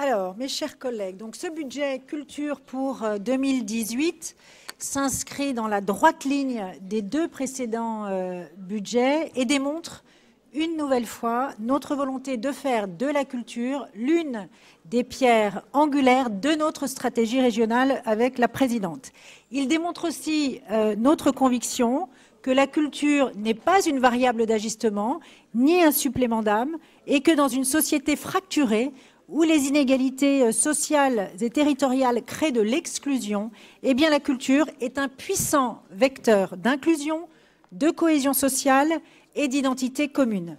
Alors, mes chers collègues, donc ce budget culture pour 2018 s'inscrit dans la droite ligne des deux précédents budgets et démontre une nouvelle fois notre volonté de faire de la culture l'une des pierres angulaires de notre stratégie régionale avec la présidente. Il démontre aussi notre conviction que la culture n'est pas une variable d'ajustement, ni un supplément d'âme, et que dans une société fracturée, où les inégalités sociales et territoriales créent de l'exclusion, eh bien la culture est un puissant vecteur d'inclusion, de cohésion sociale et d'identité commune.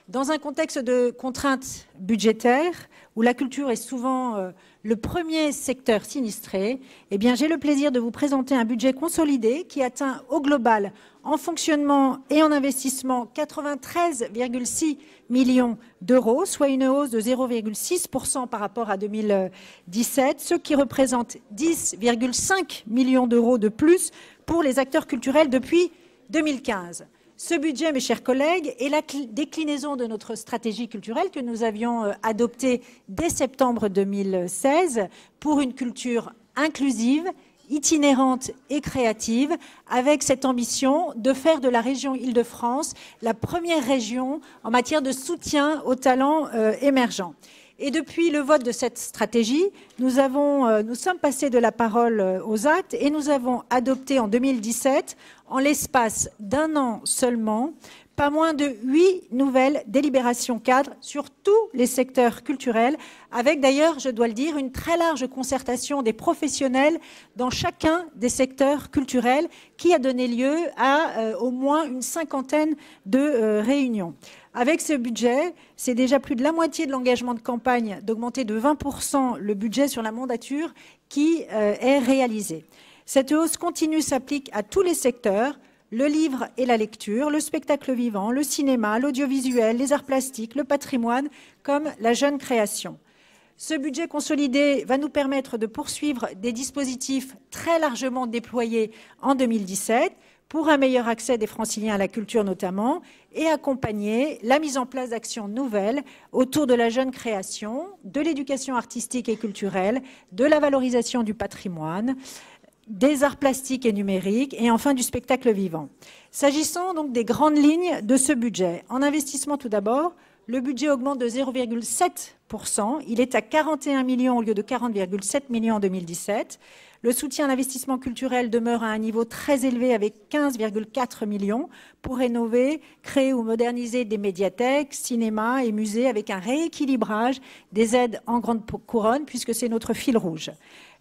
Dans un contexte de contraintes budgétaires, où la culture est souvent le premier secteur sinistré, eh bien j'ai le plaisir de vous présenter un budget consolidé qui atteint au global, en fonctionnement et en investissement, 93,6 millions d'euros, soit une hausse de 0,6% par rapport à 2017, ce qui représente 10,5 millions d'euros de plus pour les acteurs culturels depuis 2015. Ce budget, mes chers collègues, est la déclinaison de notre stratégie culturelle que nous avions adoptée dès septembre 2016 pour une culture inclusive, itinérante et créative, avec cette ambition de faire de la région Île-de-France la première région en matière de soutien aux talents émergents. Et depuis le vote de cette stratégie, nous sommes passés de la parole aux actes et nous avons adopté en 2017, en l'espace d'un an seulement, pas moins de 8 nouvelles délibérations cadres sur tous les secteurs culturels, avec d'ailleurs, je dois le dire, une très large concertation des professionnels dans chacun des secteurs culturels qui a donné lieu à au moins une cinquantaine de réunions. Avec ce budget, c'est déjà plus de la moitié de l'engagement de campagne d'augmenter de 20% le budget sur la mandature qui est réalisé. Cette hausse continue s'applique à tous les secteurs, le livre et la lecture, le spectacle vivant, le cinéma, l'audiovisuel, les arts plastiques, le patrimoine, comme la jeune création. Ce budget consolidé va nous permettre de poursuivre des dispositifs très largement déployés en 2017 pour un meilleur accès des Franciliens à la culture notamment, et accompagner la mise en place d'actions nouvelles autour de la jeune création, de l'éducation artistique et culturelle, de la valorisation du patrimoine, des arts plastiques et numériques, et enfin du spectacle vivant. S'agissant donc des grandes lignes de ce budget, en investissement tout d'abord, le budget augmente de 0,7%. Il est à 41 millions au lieu de 40,7 millions en 2017. Le soutien à l'investissement culturel demeure à un niveau très élevé avec 15,4 millions pour rénover, créer ou moderniser des médiathèques, cinémas et musées avec un rééquilibrage des aides en grande couronne puisque c'est notre fil rouge.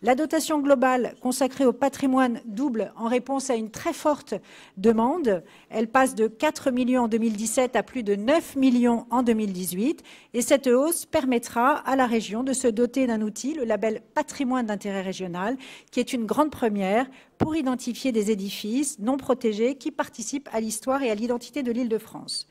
La dotation globale consacrée au patrimoine double en réponse à une très forte demande. Elle passe de 4 millions en 2017 à plus de 9 millions en 2018. Et cette hausse permettra à la région de se doter d'un outil, le label patrimoine d'intérêt régional, qui est une grande première pour identifier des édifices non protégés qui participent à l'histoire et à l'identité de l'Île-de-France.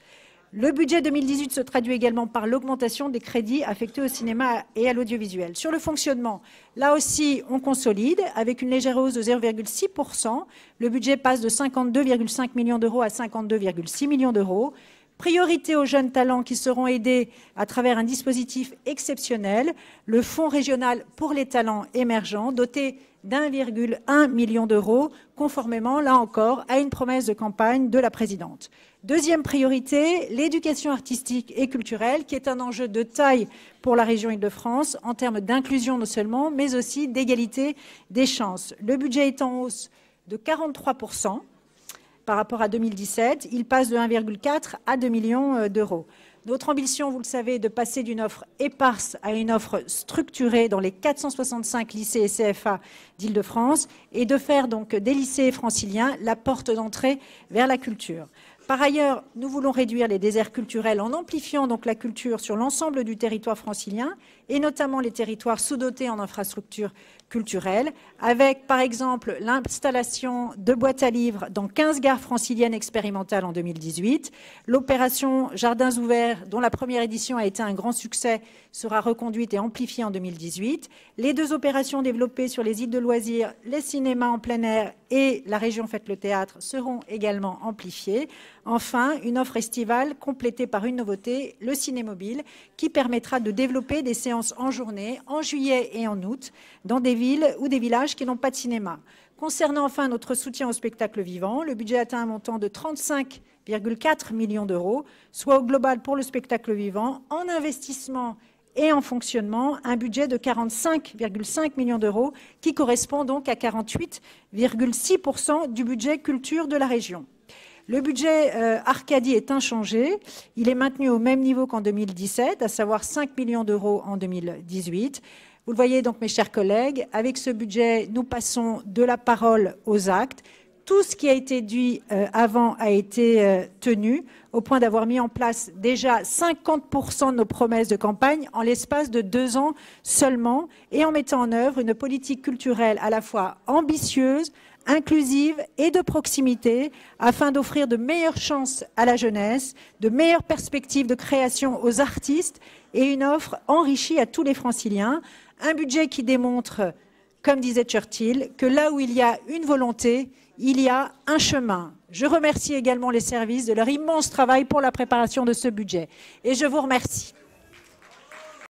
Le budget 2018 se traduit également par l'augmentation des crédits affectés au cinéma et à l'audiovisuel. Sur le fonctionnement, là aussi, on consolide avec une légère hausse de 0,6%. Le budget passe de 52,5 millions d'euros à 52,6 millions d'euros. Priorité aux jeunes talents qui seront aidés à travers un dispositif exceptionnel, le Fonds régional pour les talents émergents, doté d'1,1 million d'euros, conformément, là encore, à une promesse de campagne de la présidente. Deuxième priorité, l'éducation artistique et culturelle, qui est un enjeu de taille pour la région Île-de-France, en termes d'inclusion non seulement, mais aussi d'égalité des chances. Le budget est en hausse de 43%. Par rapport à 2017, il passe de 1,4 à 2 millions d'euros. Notre ambition, vous le savez, est de passer d'une offre éparse à une offre structurée dans les 465 lycées et CFA d'Île-de-France et de faire donc des lycées franciliens la porte d'entrée vers la culture. Par ailleurs, nous voulons réduire les déserts culturels en amplifiant donc la culture sur l'ensemble du territoire francilien et notamment les territoires sous-dotés en infrastructures culturelles, avec par exemple l'installation de boîtes à livres dans 15 gares franciliennes expérimentales en 2018. L'opération Jardins ouverts, dont la première édition a été un grand succès, sera reconduite et amplifiée en 2018. Les deux opérations développées sur les îles de loisirs, les cinémas en plein air et la région Fête le Théâtre seront également amplifiées. Enfin, une offre estivale complétée par une nouveauté, le ciné-mobile, qui permettra de développer des séances en journée, en juillet et en août, dans des villes ou des villages qui n'ont pas de cinéma. Concernant enfin notre soutien au spectacle vivant, le budget atteint un montant de 35,4 millions d'euros, soit au global pour le spectacle vivant, en investissement et en fonctionnement, un budget de 45,5 millions d'euros, qui correspond donc à 48,6% du budget culture de la région. Le budget Arcadie est inchangé. Il est maintenu au même niveau qu'en 2017, à savoir 5 millions d'euros en 2018. Vous le voyez donc, mes chers collègues, avec ce budget, nous passons de la parole aux actes. Tout ce qui a été dit avant a été tenu, au point d'avoir mis en place déjà 50% de nos promesses de campagne en l'espace de 2 ans seulement, et en mettant en œuvre une politique culturelle à la fois ambitieuse, inclusive et de proximité, afin d'offrir de meilleures chances à la jeunesse, de meilleures perspectives de création aux artistes et une offre enrichie à tous les franciliens. Un budget qui démontre, comme disait Churchill, que là où il y a une volonté, il y a un chemin. Je remercie également les services de leur immense travail pour la préparation de ce budget. Et je vous remercie.